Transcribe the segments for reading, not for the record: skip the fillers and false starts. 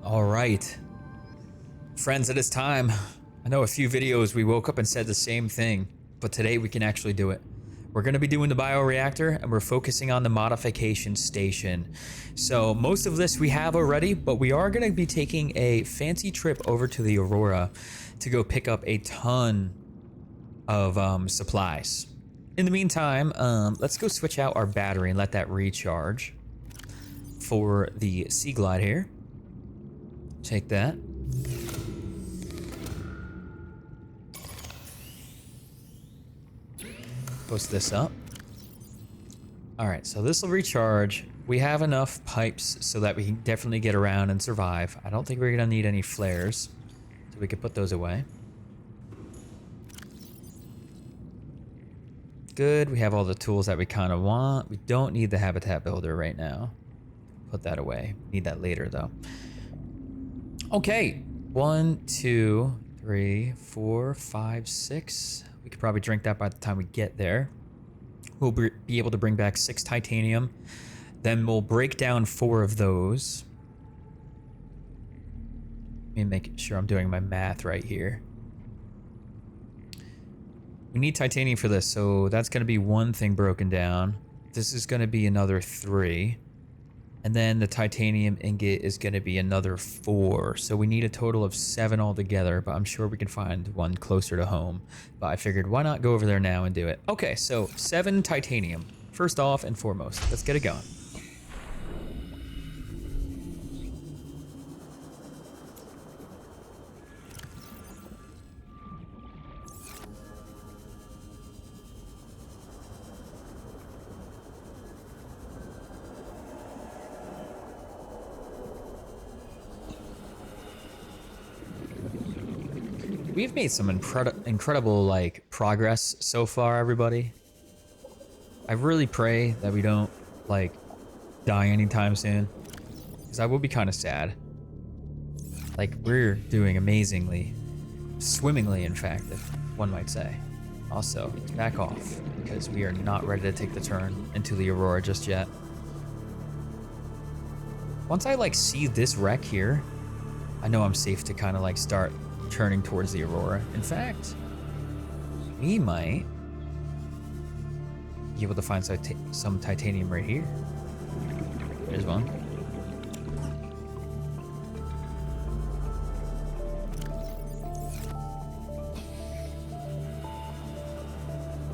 All right, friends, it is time. I know a few videos we woke up and said the same thing, but today we can actually do it. We're going to be doing the bioreactor and we're focusing on the modification station. So most of this we have already, but we are going to be taking a fancy trip over to the Aurora to go pick up a ton of supplies. In the meantime, let's go switch out our battery and let that recharge for the Sea Glide here. Take that. Post this up. All right, so this will recharge. We have enough pipes so that we can definitely get around and survive. I don't think we're gonna need any flares, so we can put those away. Good, we have all the tools that we kind of want. We don't need the habitat builder right now. Put that away. Need that later though. Okay, 1, 2, 3, 4, 5, 6. We could probably drink that by the time we get there. We'll be able to bring back 6 titanium. Then we'll break down 4 of those. Let me make sure I'm doing my math right here. We need titanium for this, so that's going to be 1 thing broken down. This is going to be another 3. And then the titanium ingot is going to be another 4. So we need a total of 7 altogether, but I'm sure we can find one closer to home. But I figured, why not go over there now and do it? Okay, so 7 titanium. First off and foremost, let's get it going. We've made some incredible like progress so far, everybody. I really pray that we don't like die anytime soon, because I will be kind of sad. Like, we're doing amazingly, swimmingly in fact, if one might say. Also, let's back off because we are not ready to take the turn into the Aurora just yet. Once I like see this wreck here, I know I'm safe to kind of like start turning towards the Aurora. In fact, we might be able to find some titanium right here. There's one.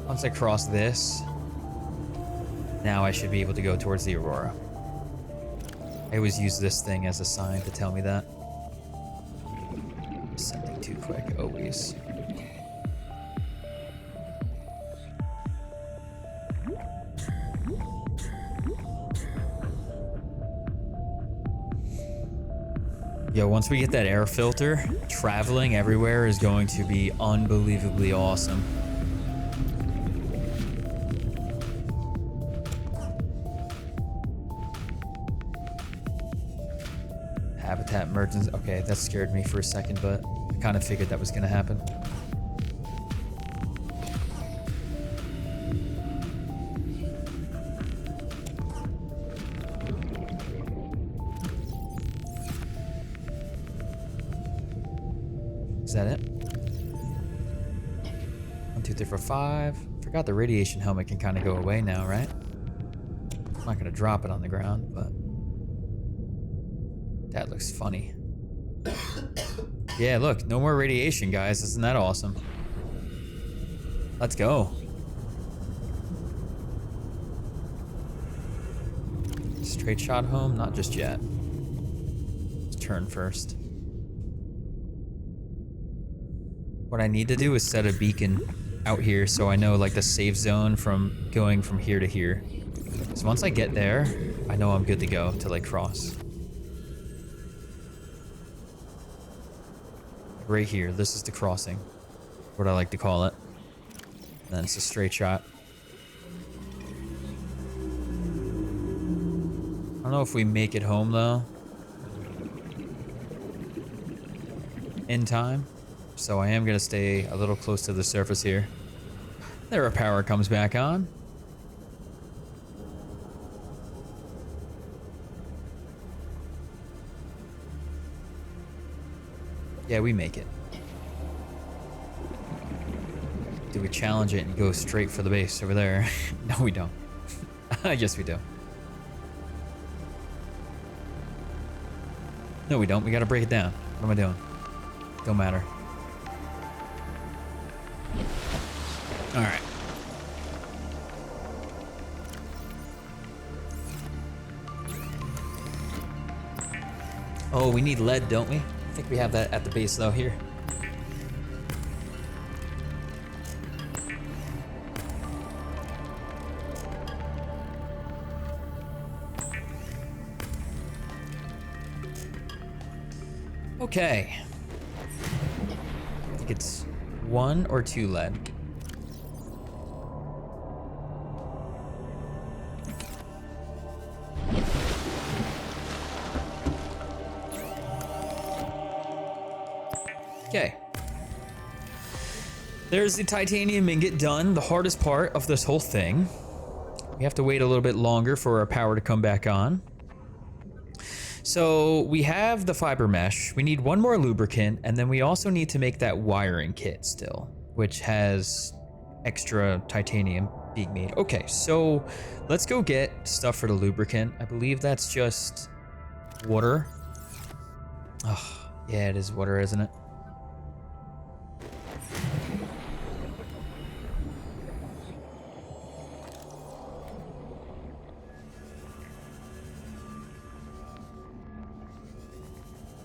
Once I cross this, now I should be able to go towards the Aurora. I always use this thing as a sign to tell me that. Sending too quick, always. Yo, once we get that air filter, traveling everywhere is going to be unbelievably awesome. Habitat emergency. Okay, that scared me for a second, but I kind of figured that was going to happen. Is that it? 1, 2, 3, 4, 5. Forgot the radiation helmet can kind of go away now, right? I'm not going to drop it on the ground, but that looks funny. Yeah, look, no more radiation, guys. Isn't that awesome? Let's go. Straight shot home? Not just yet. Let's turn first. What I need to do is set a beacon out here so I know like the safe zone from going from here to here. So once I get there, I know I'm good to go to like cross. Right here, this is the crossing, what I like to call it. And then it's a straight shot. I don't know if we make it home though in time, so I am gonna stay a little close to the surface here. There, our power comes back on. Yeah, we make it. Do we challenge it and go straight for the base over there? No, we don't. Yes, we do. No, we don't. We gotta break it down. What am I doing? Don't matter. Alright. Oh, we need lead, don't we? I think we have that at the base though here. Okay. I think it's 1 or 2 lead. Okay. There's the titanium ingot done, the hardest part of this whole thing. We have to wait a little bit longer for our power to come back on. So we have the fiber mesh, we need 1 more lubricant, and then we also need to make that wiring kit still, which has extra titanium being made. Okay, so let's go get stuff for the lubricant. I believe that's just water. Oh, yeah, it is water, isn't it?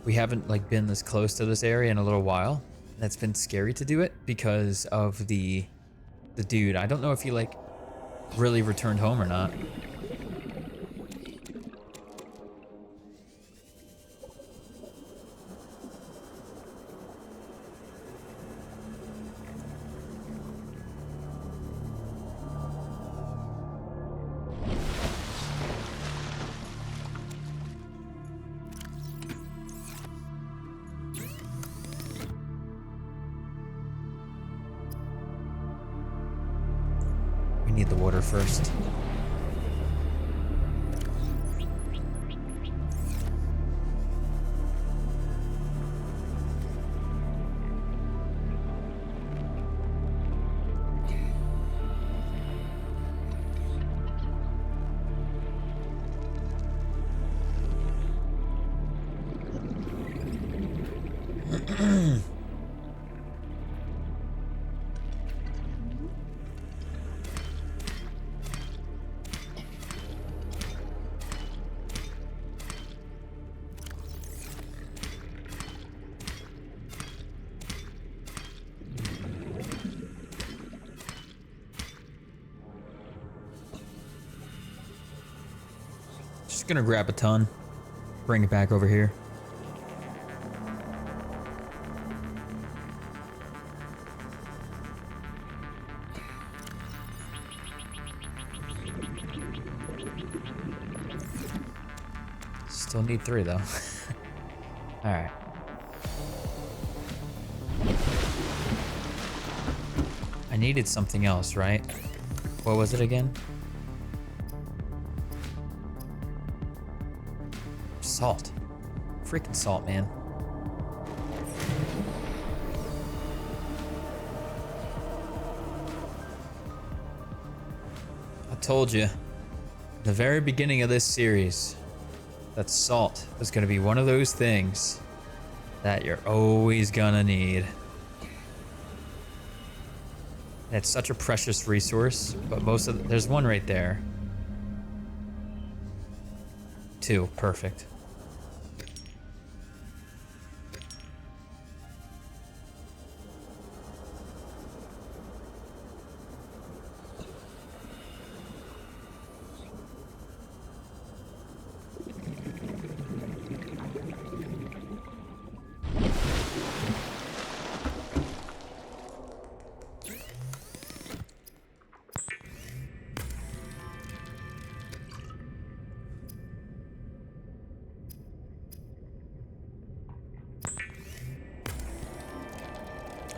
We haven't like been this close to this area in a little while. That's been scary to do it because of the dude. I don't know if he like really returned home or not. Need the water first. Just gonna grab a ton, bring it back over here. Still need 3 though. All right. I needed something else, right? What was it again? Salt. Freaking salt, man. I told you, the very beginning of this series, that salt was gonna be one of those things that you're always gonna need. It's such a precious resource, but there's 1 right there. 2, perfect.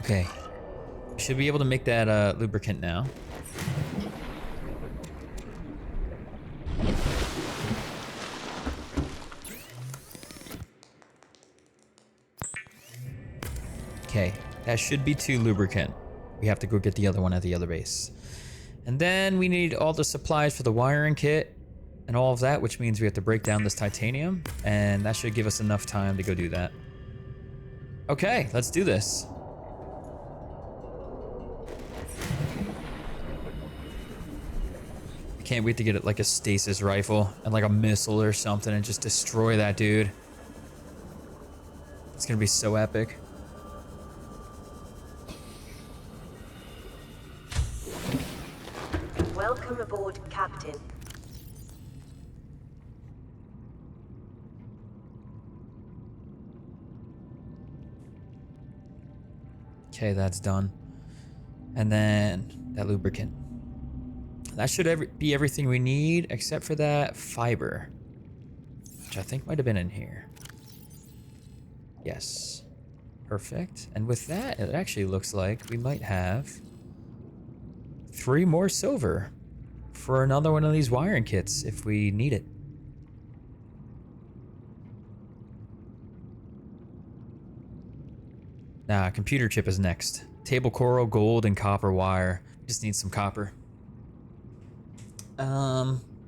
Okay, should be able to make that lubricant now. Okay, that should be 2 lubricant. We have to go get the other one at the other base. And then we need all the supplies for the wiring kit and all of that, which means we have to break down this titanium, and that should give us enough time to go do that. Okay, let's do this. I can't wait to get it like a stasis rifle and like a missile or something and just destroy that dude. It's gonna be so epic. Welcome aboard, Captain. Okay, that's done. And then that lubricant. That should be everything we need except for that fiber, which I think might have been in here. Yes. Perfect. And with that, it actually looks like we might have 3 more silver for another one of these wiring kits if we need it. Nah, computer chip is next. Table coral, gold, and copper wire. Just need some copper.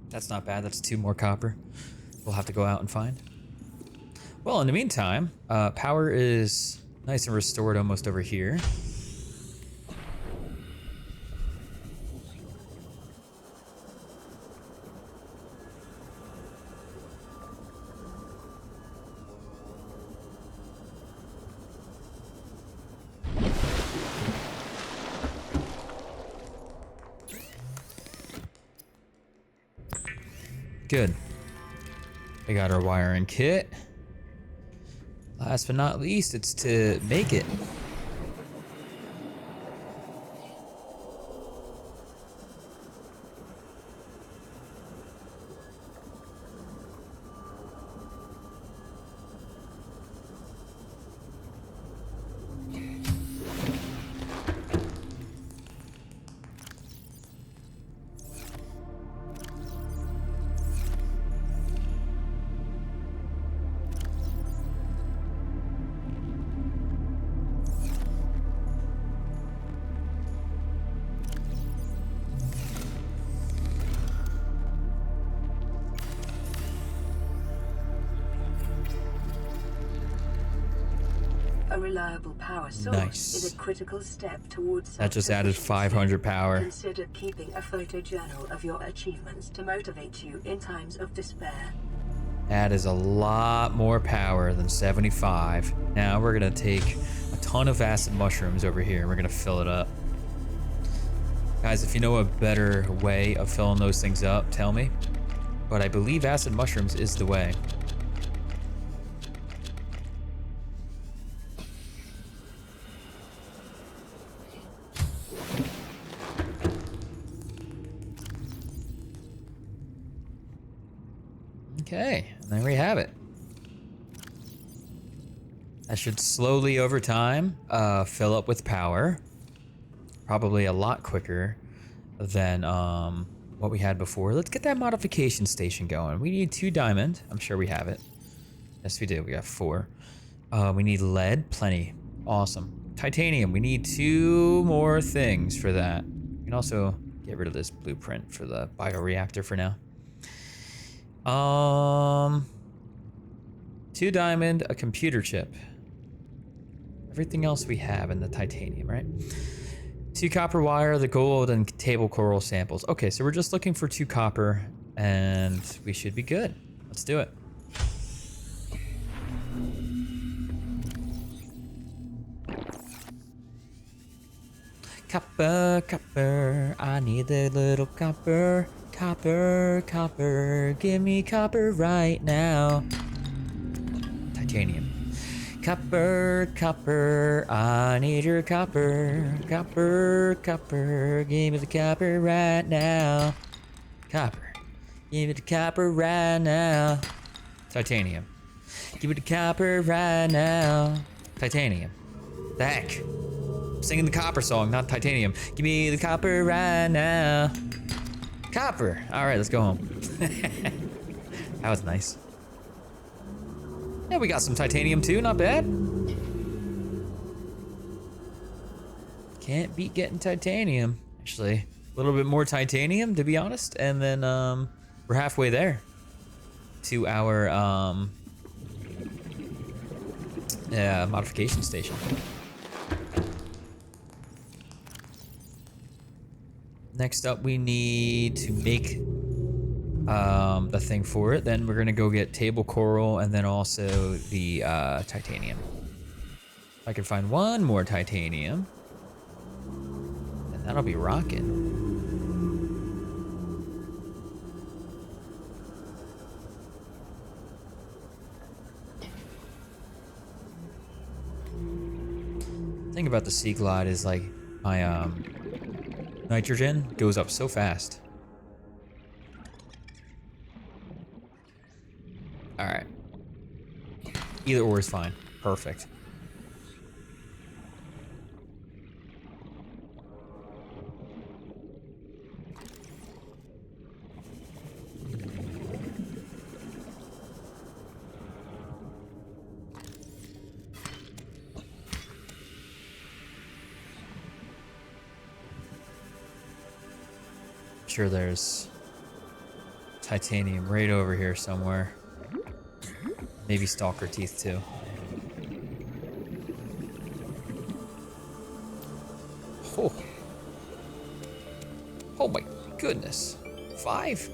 That's not bad. That's 2 more copper. We'll have to go out and find. Well, in the meantime, power is nice and restored almost over here. Good. We got our wiring kit. Last but not least, it's to make it. A reliable power source Nice. is a critical step towards That just added 500 power. Consider keeping a photo journal of your achievements to motivate you in times of despair. That is a lot more power than 75. Now we're gonna take a ton of acid mushrooms over here and we're gonna fill it up. Guys, if you know a better way of filling those things up, tell me. But I believe acid mushrooms is the way. Okay, and there we have it. That should slowly over time fill up with power. Probably a lot quicker than what we had before. Let's get that modification station going. We need 2 diamond. I'm sure we have it. Yes, we do. We got 4. We need lead. Plenty. Awesome. Titanium. We need 2 more things for that. We can also get rid of this blueprint for the bioreactor for now. 2 diamond, a computer chip. Everything else we have in the titanium, right? 2 copper wire, the gold, and table coral samples. Okay, so we're just looking for 2 copper, and we should be good. Let's do it. Copper, copper, I need a little copper. Copper, copper, give me copper right now. Titanium. Copper, copper, I need your copper. Copper, copper, give me the copper right now. Copper, give me the copper right now. Titanium. Give me the copper right now. Titanium. The heck? I'm singing the copper song, not titanium. Give me the copper right now. Copper. All right, let's go home. That was nice. Yeah, we got some titanium too, not bad. Can't beat getting titanium. Actually, a little bit more titanium, to be honest, and then we're halfway there to our modification station. Next up, we need to make the thing for it. Then we're gonna go get table coral and then also the titanium. If I can find one more titanium, then that'll be rocking. The thing about the Sea Glide is like my nitrogen goes up so fast. All right. Either or is fine. Perfect. Sure, there's titanium right over here somewhere. Maybe stalker teeth too. Oh. Oh my goodness. 5.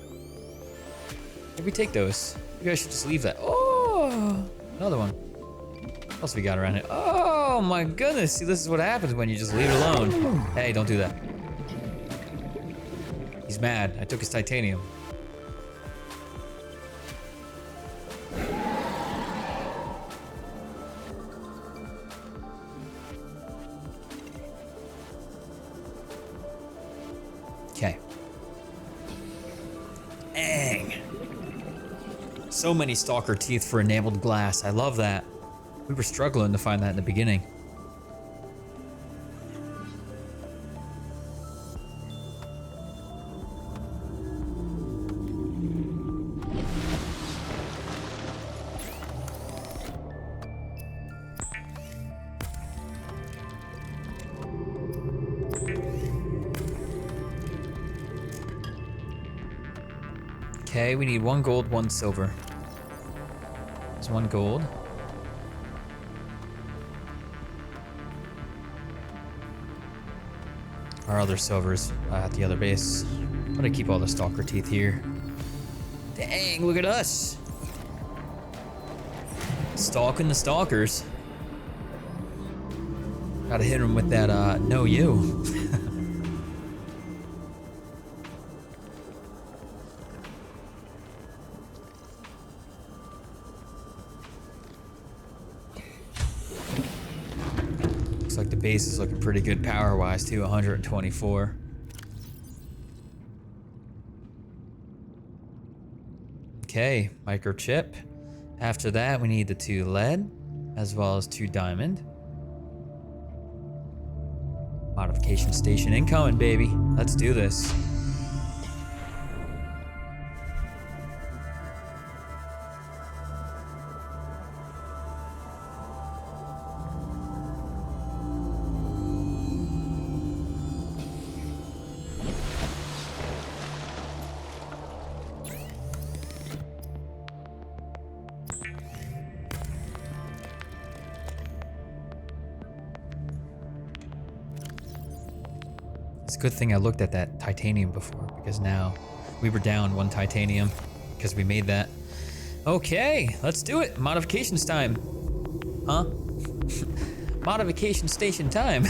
Maybe take those. Maybe I should just leave that. Oh, another one. What else we got around here? Oh my goodness. See, this is what happens when you just leave it alone. Hey, don't do that. He's mad. I took his titanium. Okay. Dang. So many stalker teeth for enameled glass. I love that. We were struggling to find that in the beginning. Okay, we need 1 gold, 1 silver. There's 1 gold. Our other silver's at the other base. I'm gonna keep all the stalker teeth here. Dang, look at us. Stalking the stalkers. Gotta hit them with that, no you. Looks like the base is looking pretty good power-wise too, 124. Okay, microchip. After that, we need the 2 lead, as well as 2 diamond. Modification station incoming, baby. Let's do this. It's a good thing I looked at that titanium before, because now we were down 1 titanium because we made that. Okay, let's do it. Modifications time. Huh? Modification station time.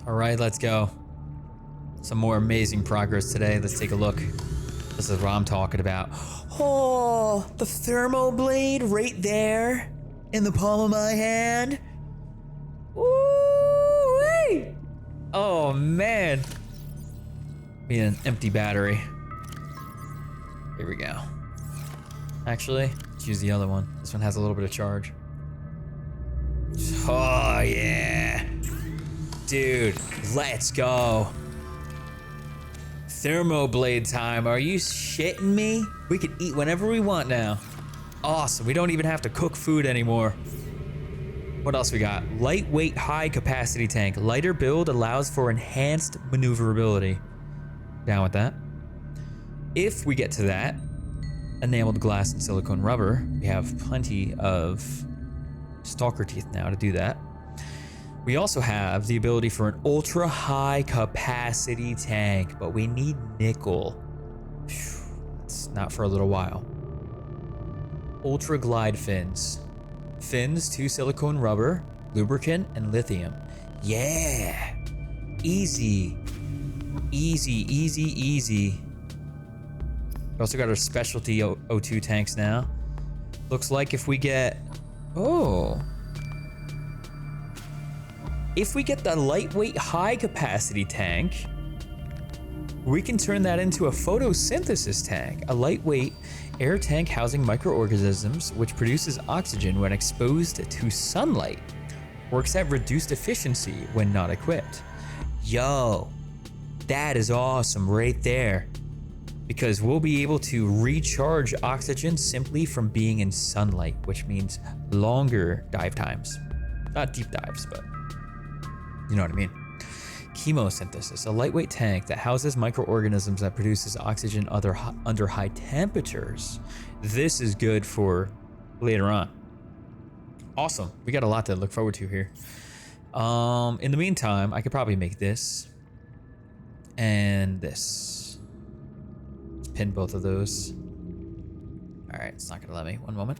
All right, let's go. Some more amazing progress today. Let's take a look. This is what I'm talking about. Oh, the thermo blade right there in the palm of my hand. Ooh-wee. Oh man. Need an empty battery. Here we go. Actually, let's use the other one. This one has a little bit of charge. Oh yeah. Dude, let's go. Thermoblade time. Are you shitting me? We can eat whenever we want now. Awesome. We don't even have to cook food anymore. What else we got? Lightweight high capacity tank. Lighter build allows for enhanced maneuverability. Down with that. If we get to that, enameled glass and silicone rubber, we have plenty of stalker teeth now to do that. We also have the ability for an ultra high capacity tank, but we need nickel. It's not for a little while. Ultra glide fins. Fins, 2 silicone rubber, lubricant, and lithium. Yeah. Easy. Easy, easy, easy. We also got our specialty O2 tanks now. Looks like if we get... Oh. If we get the lightweight high capacity tank, we can turn that into a photosynthesis tank, a lightweight air tank housing microorganisms which produces oxygen when exposed to sunlight. Works at reduced efficiency when not equipped. Yo, that is awesome right there. Because we'll be able to recharge oxygen simply from being in sunlight, which means longer dive times. Not deep dives, but you know what I mean. Chemosynthesis, a lightweight tank that houses microorganisms that produces oxygen under high temperatures. This is good for later on. Awesome. We got a lot to look forward to here. In the meantime, I could probably make this and this. Let's pin both of those. All right, it's not gonna let me. One moment.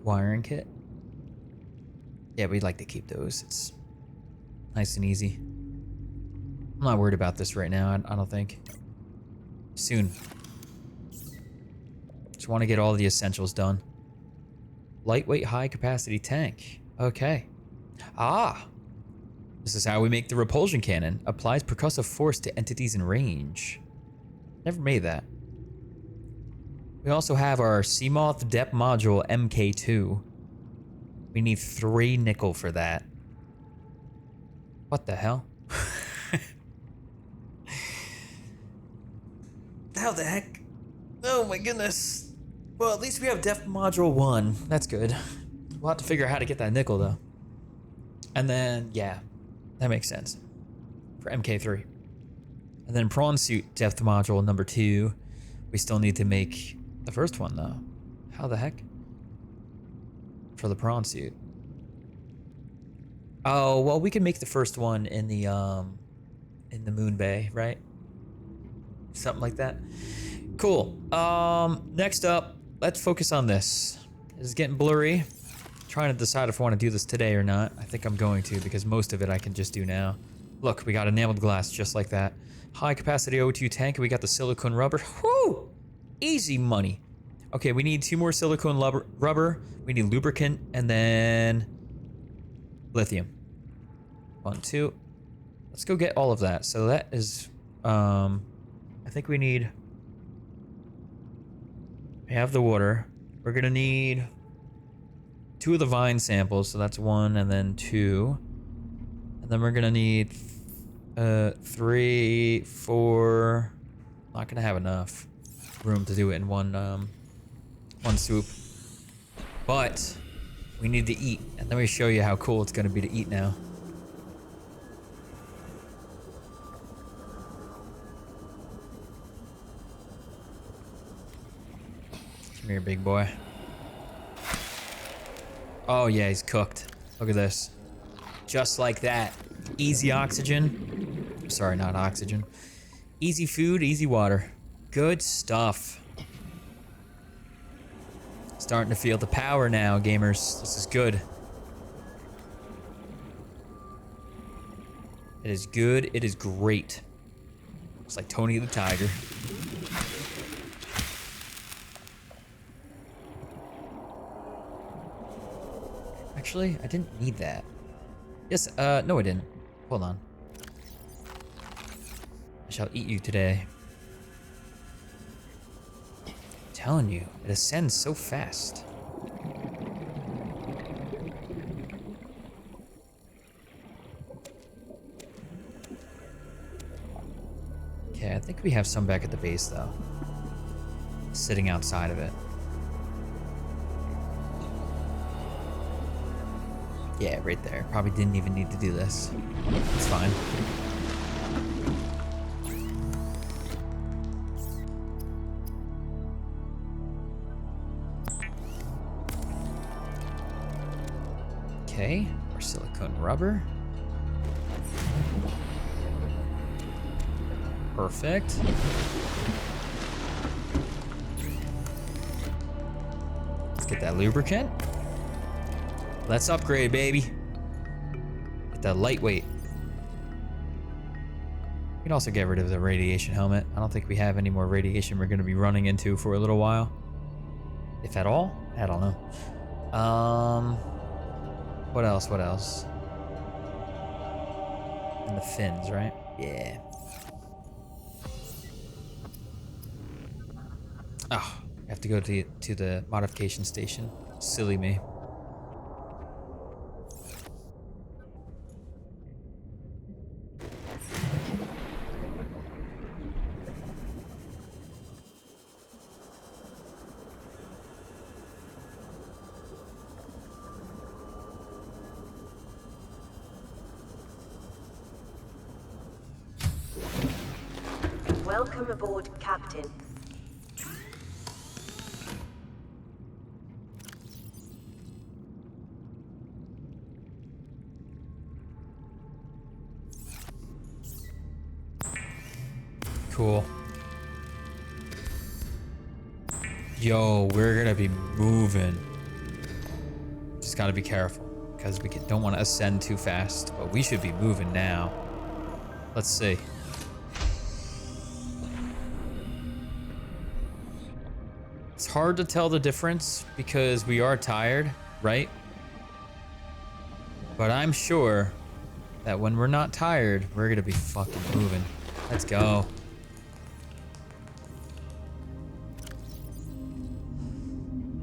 Wiring kit. Yeah, we'd like to keep those. It's nice and easy. I'm not worried about this right now, I don't think. Soon. Just want to get all the essentials done. Lightweight high capacity tank. Okay. Ah! This is how we make the repulsion cannon. Applies percussive force to entities in range. Never made that. We also have our Seamoth Depth Module MK2. We need 3 nickel for that. What the hell? How the heck? Oh my goodness. Well, at least we have Depth Module 1. That's good. We'll have to figure out how to get that nickel though. And then, yeah, that makes sense. For MK3. And then Prawn Suit Depth Module number 2. We still need to make the first one though. How the heck? For the prawn suit. Oh, well, we can make the first one in the moon bay, right? Something like that. Cool. Next up, let's focus on this. This is getting blurry. Trying to decide if I want to do this today or not. I think I'm going to because most of it I can just do now. Look, we got enameled glass just like that. High capacity O2 tank. We got the silicone rubber. Whoo! Easy money. Okay, we need 2 more silicone rubber. We need lubricant and then lithium. 1, 2. Let's go get all of that. So that is, I think we have the water. We're gonna need 2 of the vine samples. So that's 1 and then 2. And then we're gonna need 3, 4. Not gonna have enough room to do it in one swoop, but we need to eat, and let me show you how cool it's going to be to eat now. Come here, big boy. Oh yeah, he's cooked. Look at this. Just like that. Easy oxygen. Sorry, not oxygen. Easy food, easy water. Good stuff. Starting to feel the power now, gamers. This is good. It is good. It is great. It's like Tony the Tiger. Actually, I didn't need that. Yes, no I didn't. Hold on. I shall eat you today. I'm telling you, it ascends so fast. Okay, I think we have some back at the base though. Sitting outside of it. Yeah, right there. Probably didn't even need to do this. It's fine. Okay, more silicone rubber. Perfect. Let's get that lubricant. Let's upgrade, baby. Get that lightweight. We can also get rid of the radiation helmet. I don't think we have any more radiation we're going to be running into for a little while. If at all. I don't know. What else? What else? And the fins, right? Yeah. Oh, I have to go to the modification station. Silly me. Welcome aboard, Captain. Cool. Yo, we're gonna be moving. Just gotta be careful because we don't want to ascend too fast, but we should be moving now. Let's see. It's hard to tell the difference because we are tired, right? But I'm sure that when we're not tired, we're gonna be fucking moving. Let's go.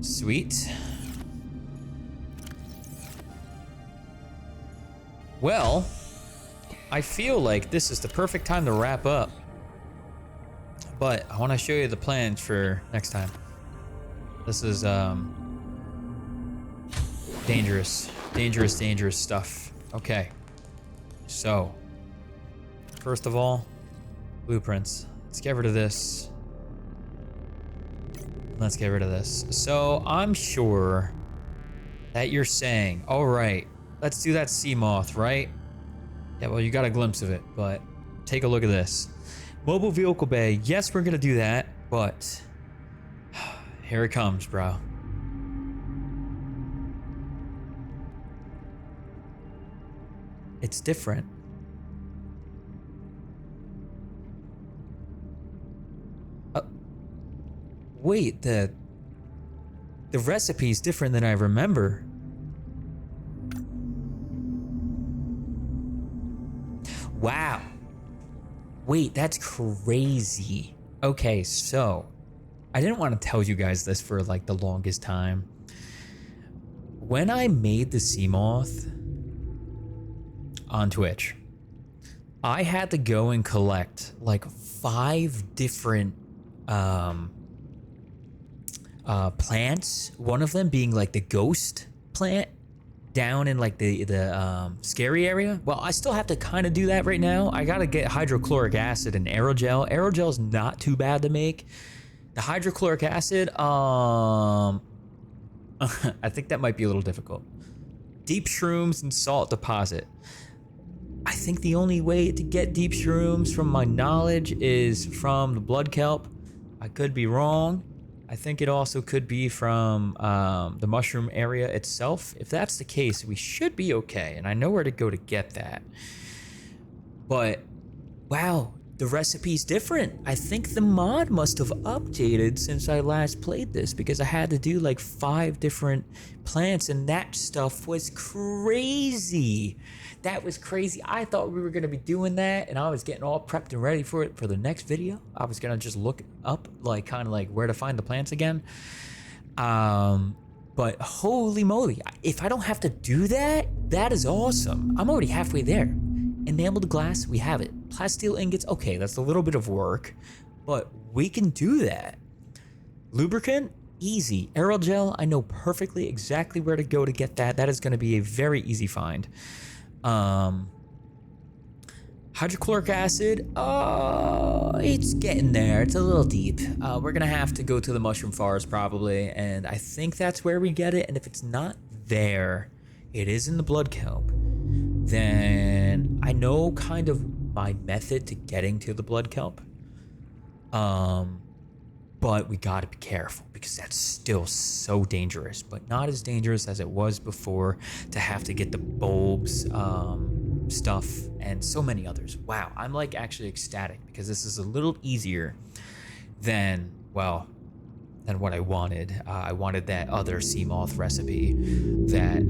Sweet. Well, I feel like this is the perfect time to wrap up. But I want to show you the plans for next time. This is dangerous, dangerous stuff. Okay. So, first of all, blueprints. Let's get rid of this. Let's get rid of this. So I'm sure that you're saying, all right, let's do that sea moth, right? Yeah, well, you got a glimpse of it, but take a look at this. Mobile vehicle bay. Yes, we're gonna do that, but here it comes, bro. It's different. Wait, the recipe's different than I remember. Wow. Wait, that's crazy. Okay, so I didn't want to tell you guys this for like the longest time. When I made the Seamoth on Twitch, I had to go and collect like 5 different plants, one of them being like the ghost plant down in like the scary area. Well, I still have to kind of do that right now. I gotta get hydrochloric acid and aerogel. Aerogel's not too bad to make. The hydrochloric acid, I think that might be a little difficult. Deep shrooms and salt deposit. I think the only way to get deep shrooms from my knowledge is from the blood kelp. I could be wrong. I think it also could be from the mushroom area itself. If that's the case, we should be okay. And I know where to go to get that. But wow, the recipe's different. I think the mod must have updated since I last played this, because I had to do like 5 different plants, and that stuff was crazy. That was crazy. I thought we were going to be doing that, and I was getting all prepped and ready for it for the next video. I was going to just look up like kind of like where to find the plants again. But holy moly, if I don't have to do that, that is awesome. I'm already halfway there. Enameled glass, we have it. Plasteel ingots, okay, that's a little bit of work, but we can do that. Lubricant, easy. Aerogel, I know perfectly exactly where to go to get that. That is going to be a very easy find. Hydrochloric acid, it's getting there. It's a little deep. We're going to have to go to the mushroom forest probably, and I think that's where we get it. And if it's not there, it is in the blood kelp. Then I know kind of my method to getting to the blood kelp. But we gotta be careful because that's still so dangerous, but not as dangerous as it was before to have to get the bulbs, stuff, and so many others. Wow, I'm like actually ecstatic because this is a little easier than, well, than what I wanted. I wanted that other sea moth recipe that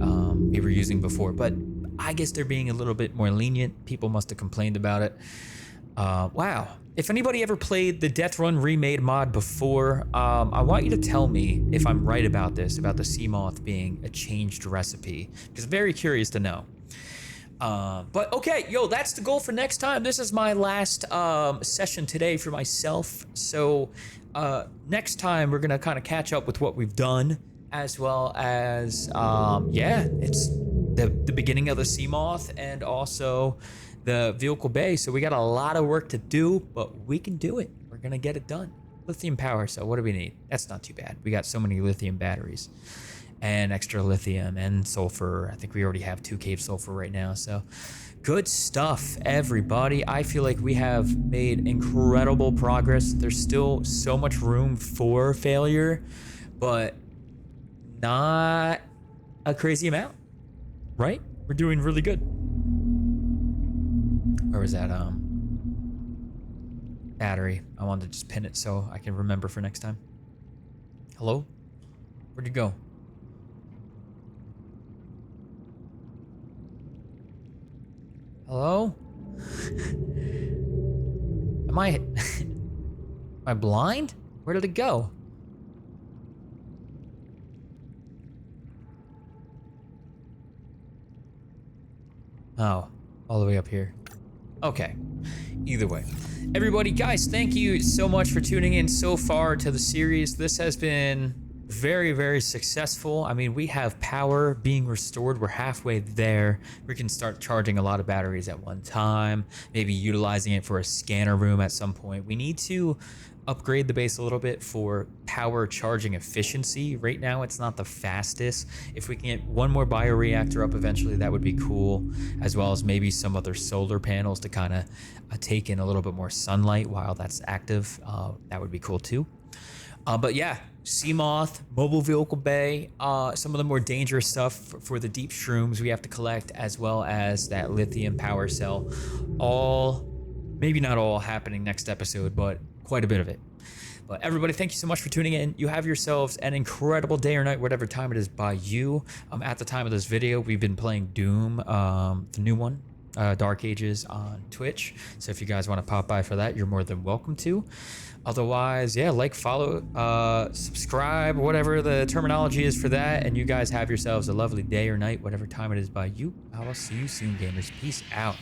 we were using before, but I guess they're being a little bit more lenient. People must have complained about it. Wow. If anybody ever played the Deathrun Remade mod before, I want you to tell me if I'm right about this, about the sea moth being a changed recipe, because I'm very curious to know. But okay, yo, that's the goal for next time. This is my last session today for myself. So next time we're gonna kind of catch up with what we've done, as well as yeah, it's the beginning of the sea moth and also the vehicle bay. So we got a lot of work to do, but we can do it. We're gonna get it done. Lithium power cell, what do we need? That's not too bad. We got so many lithium batteries and extra lithium and sulfur. I think we already have 2 cave sulfur right now. So good stuff, everybody. I feel like we have made incredible progress. There's still so much room for failure, but not a crazy amount, right? We're doing really good. Where was that battery? I wanted to just pin it so I can remember for next time. Hello? Where'd you go? Hello? Am I blind? Where did it go? Oh, all the way up here. Okay, either way. Everybody, guys, thank you so much for tuning in so far to the series. This has been very, very successful. I mean, we have power being restored. We're halfway there. We can start charging a lot of batteries at one time, maybe utilizing it for a scanner room at some point. We need to upgrade the base a little bit for power charging efficiency. Right now, it's not the fastest. If we can get one more bioreactor up eventually, that would be cool, as well as maybe some other solar panels to kind of take in a little bit more sunlight while that's active. That would be cool too. But yeah, sea moth, mobile vehicle bay, some of the more dangerous stuff for the deep shrooms we have to collect, as well as that lithium power cell. All, maybe not all happening next episode, but quite a bit of it. But everybody, thank you so much for tuning in. You have yourselves an incredible day or night, whatever time it is by you. At the time of this video, we've been playing Doom, the new one, Dark Ages, on Twitch. So if you guys want to pop by for that, you're more than welcome to. Otherwise, yeah, like, follow, subscribe, whatever the terminology is for that. And you guys have yourselves a lovely day or night, whatever time it is by you. I will see you soon, gamers. Peace out.